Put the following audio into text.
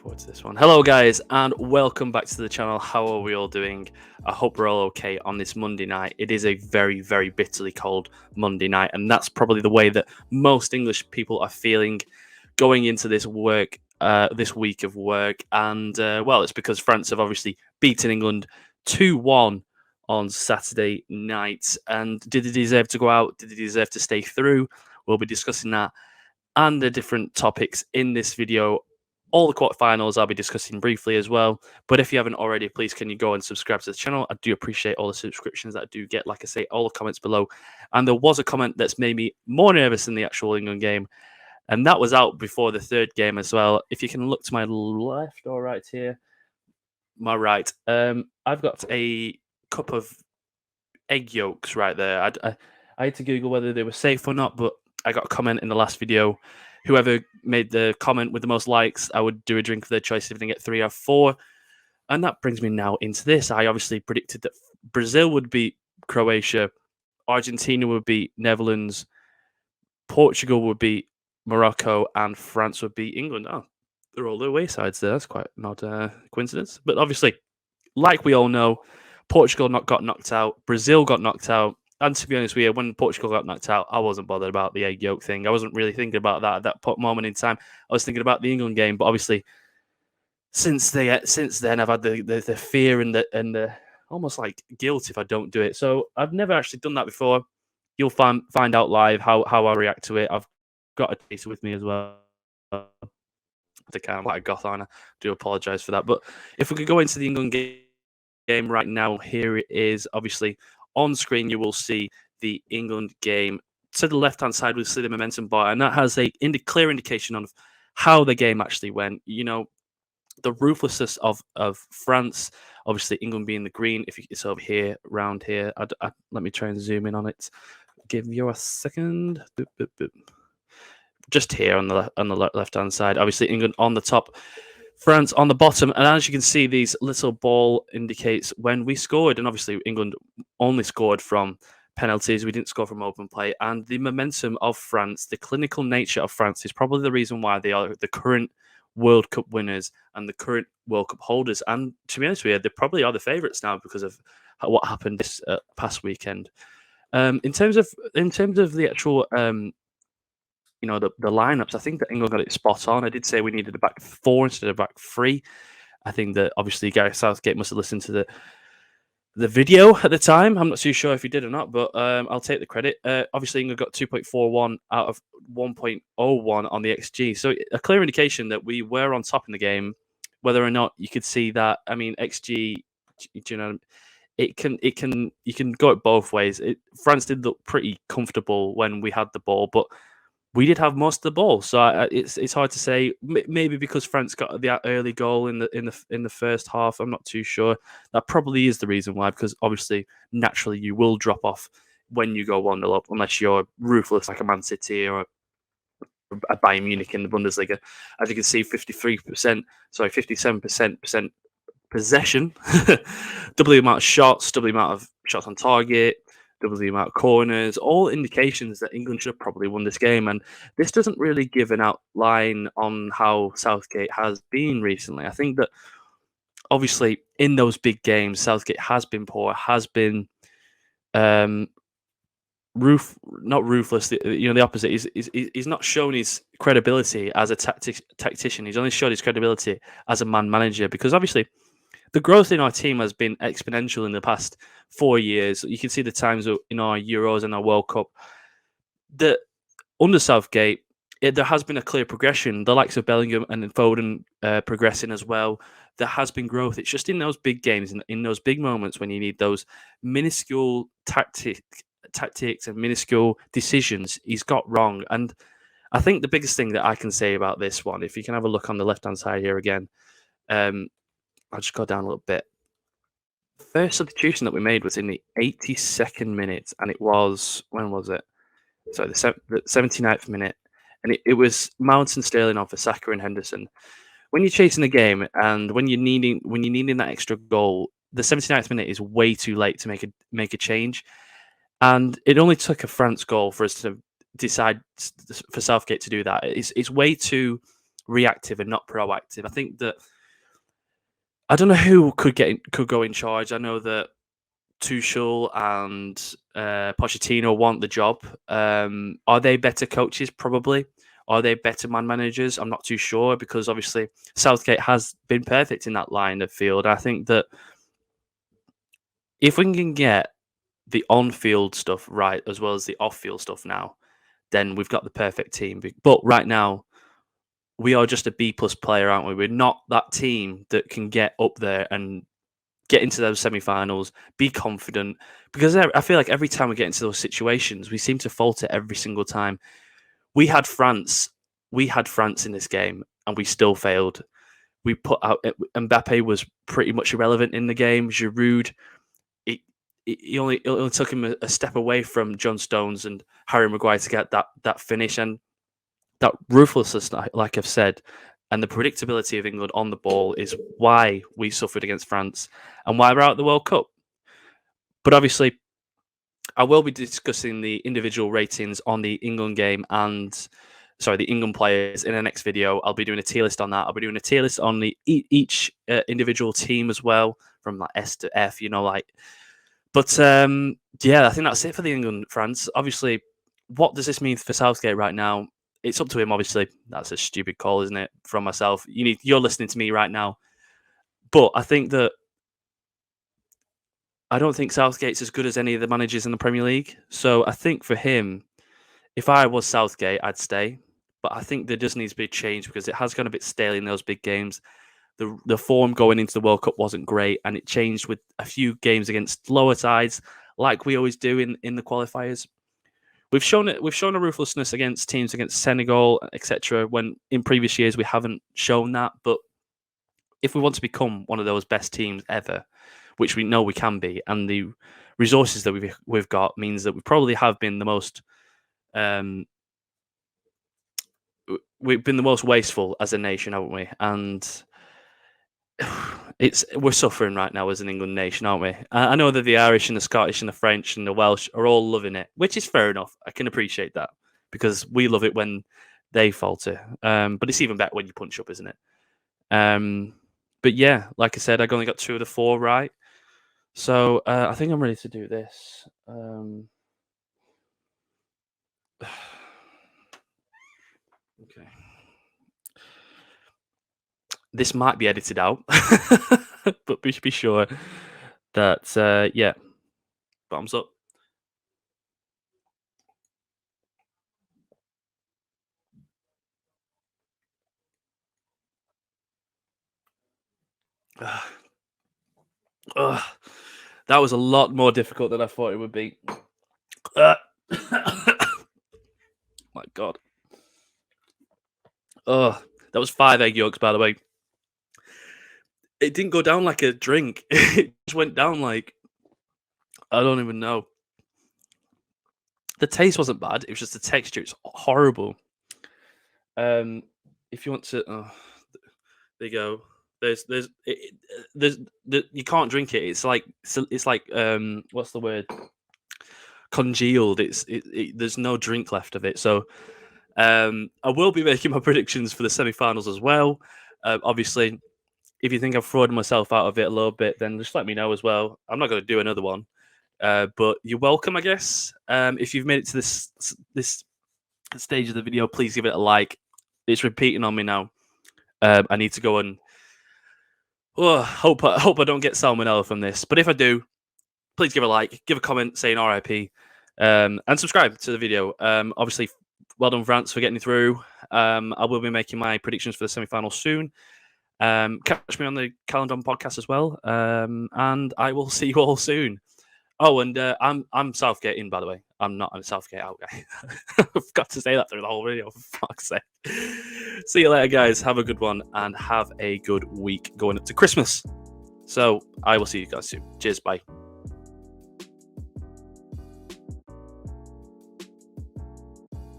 forward to this one. Hello, guys, and welcome back to the channel. How are we all doing? I hope we're all okay on this Monday night. It is a very, very bitterly cold Monday night, and that's probably the way that most English people are feeling going into this week of work. And well, it's because France have obviously beaten England 2-1 on Saturday night. And did they deserve to go out? Did they deserve to stay through? We'll be discussing that and the different topics in this video. All the quarterfinals I'll be discussing briefly as well. But if you haven't already, please can you go and subscribe to the channel? I do appreciate all the subscriptions that I do get. Like I say, all the comments below. And there was a comment that's made me more nervous than the actual England game. And that was out before the third game as well. If you can look to my left or right here. My right. I've got a cup of egg yolks right there. I had to Google whether they were safe or not, but I got a comment in the last video. Whoever made the comment with the most likes, I would do a drink of their choice if they get 3 or 4. And that brings me now into this. I obviously predicted that Brazil would beat Croatia, Argentina would beat Netherlands, Portugal would beat Morocco, and France would beat England. Oh, they're all the waysides there. That's quite an odd coincidence. But obviously, like we all know, Portugal got knocked out, Brazil got knocked out. And to be honest with you, when Portugal got knocked out, I wasn't bothered about the egg yolk thing. I wasn't really thinking about that at that moment in time. I was thinking about the England game. But obviously, since then, I've had the fear and the almost like guilt if I don't do it. So I've never actually done that before. You'll find out live how I react to it. I've got a taster with me as well. I think I'm quite a goth, and I do apologise for that. But if we could go into the England game right now, here it is. Obviously, on screen, you will see the England game. To the left-hand side, we'll see the momentum bar, and that has a clear indication of how the game actually went. You know, the ruthlessness of France. Obviously, England being the green. If it's over here, around here. Let me try and zoom in on it. Give you a second. Boop, boop, boop. Just here on the left-hand side. Obviously, England on the top. France on the bottom, and as you can see, these little ball indicates when we scored, and obviously England only scored from penalties. We didn't score from open play, and the momentum of France, the clinical nature of France, is probably the reason why they are the current World Cup winners and the current World Cup holders. And to be honest with you, they probably are the favourites now because of what happened this past weekend. In terms of the actual the lineups, I think that England got it spot on. I did say we needed a back 4 instead of back 3. I think that obviously Gareth Southgate must have listened to the video at the time. I'm not too sure if he did or not, but I'll take the credit. Obviously, England got 2.41 out of 1.01 on the XG, so a clear indication that we were on top in the game. Whether or not you could see that, I mean, XG, you know, you can go it both ways. France did look pretty comfortable when we had the ball, but we did have most of the ball, so it's hard to say. Maybe because France got the early goal in the first half. I'm not too sure. That probably is the reason why, because obviously, naturally, you will drop off when you go 1-0 up, unless you're ruthless like a Man City or a Bayern Munich in the Bundesliga. As you can see, 57% possession, double the amount of shots, double the amount of shots on target, double the amount of corners, all indications that England should have probably won this game. And this doesn't really give an outline on how Southgate has been recently. I think that obviously in those big games, Southgate has been poor, has been not ruthless. The opposite. He's not shown his credibility as a tactician. He's only showed his credibility as a man manager, because obviously the growth in our team has been exponential in the past 4 years. You can see the times in our Euros and our World Cup that under Southgate, there has been a clear progression. The likes of Bellingham and Foden progressing as well. There has been growth. It's just in those big games, in those big moments when you need those minuscule tactics and minuscule decisions, he's got wrong. And I think the biggest thing that I can say about this one, if you can have a look on the left-hand side here again, I'll just go down a little bit. First substitution that we made was in the 82nd minute, and it was, when was it? So the 79th minute, and it was Mount and Sterling on for Saka and Henderson. When you're chasing the game and when you're needing that extra goal, the 79th minute is way too late to make a change, and it only took a France goal for us to decide for Southgate to do that. It's way too reactive and not proactive. I think that I don't know who could go in charge. I know that Tuchel and Pochettino want the job. Are they better coaches? Probably. Are they better man managers? I'm not too sure because obviously Southgate has been perfect in that line of field. I think that if we can get the on-field stuff right as well as the off-field stuff now, then we've got the perfect team. But right now, we are just a B plus player, aren't we? We're not that team that can get up there and get into those semi-finals, be confident. Because I feel like every time we get into those situations, we seem to falter every single time. We had France in this game, and we still failed. We put out Mbappe was pretty much irrelevant in the game. Giroud, it only took him a step away from John Stones and Harry Maguire to get that finish, and that ruthlessness, like I've said, and the predictability of England on the ball is why we suffered against France and why we're out of the World Cup. But obviously, I will be discussing the individual ratings on the England game the England players in the next video. I'll be doing a tier list on that. I'll be doing a tier list on each individual team as well, from like S to F, But yeah, I think that's it for the England France. Obviously, what does this mean for Southgate right now? It's up to him, obviously. That's a stupid call, isn't it, from myself? You're listening to me right now. But I think that I don't think Southgate's as good as any of the managers in the Premier League. So I think for him, if I was Southgate, I'd stay. But I think there does need to be a change because it has gone a bit stale in those big games. The form going into the World Cup wasn't great, and it changed with a few games against lower sides, like we always do in the qualifiers. We've shown a ruthlessness against teams against Senegal, etc. When in previous years we haven't shown that. But if we want to become one of those best teams ever, which we know we can be, and the resources that we've got means that we probably have been the most we've been the most wasteful as a nation, haven't we? And we're suffering right now as an England nation, aren't we? I know that the Irish and the Scottish and the French and the Welsh are all loving it, which is fair enough. I can appreciate that because we love it when they falter. But it's even better when you punch up, isn't it? But yeah, like I said, I only got 2 of the 4 right. So I think I'm ready to do this. Okay. This might be edited out, but we should be sure that, yeah, thumbs up. That was a lot more difficult than I thought it would be. My God. That was 5 egg yolks, by the way. It didn't go down like a drink. It just went down like, I don't even know. The taste wasn't bad. It was just the texture. It's horrible. If you want to, there you go. You can't drink it. It's like what's the word? Congealed. There's no drink left of it. So I will be making my predictions for the semi-finals as well. Obviously, if you think I've thrown myself out of it a little bit, then just let me know as well. I'm not going to do another one, but you're welcome, I guess. If you've made it to this stage of the video, please give it a like. It's repeating on me now. I need to go and hope I don't get salmonella from this. But if I do, please give a like, give a comment saying RIP, and subscribe to the video. Obviously, well done, France, for getting through. I will be making my predictions for the semi-final soon. Catch me on the Calendon podcast as well, and I will see you all soon. Oh, and I'm Southgate in, by the way. I'm not a Southgate out guy. I've got to say that through the whole video, for fuck's sake. See you later, guys. Have a good one, and have a good week going up to Christmas. So I will see you guys soon. Cheers, bye.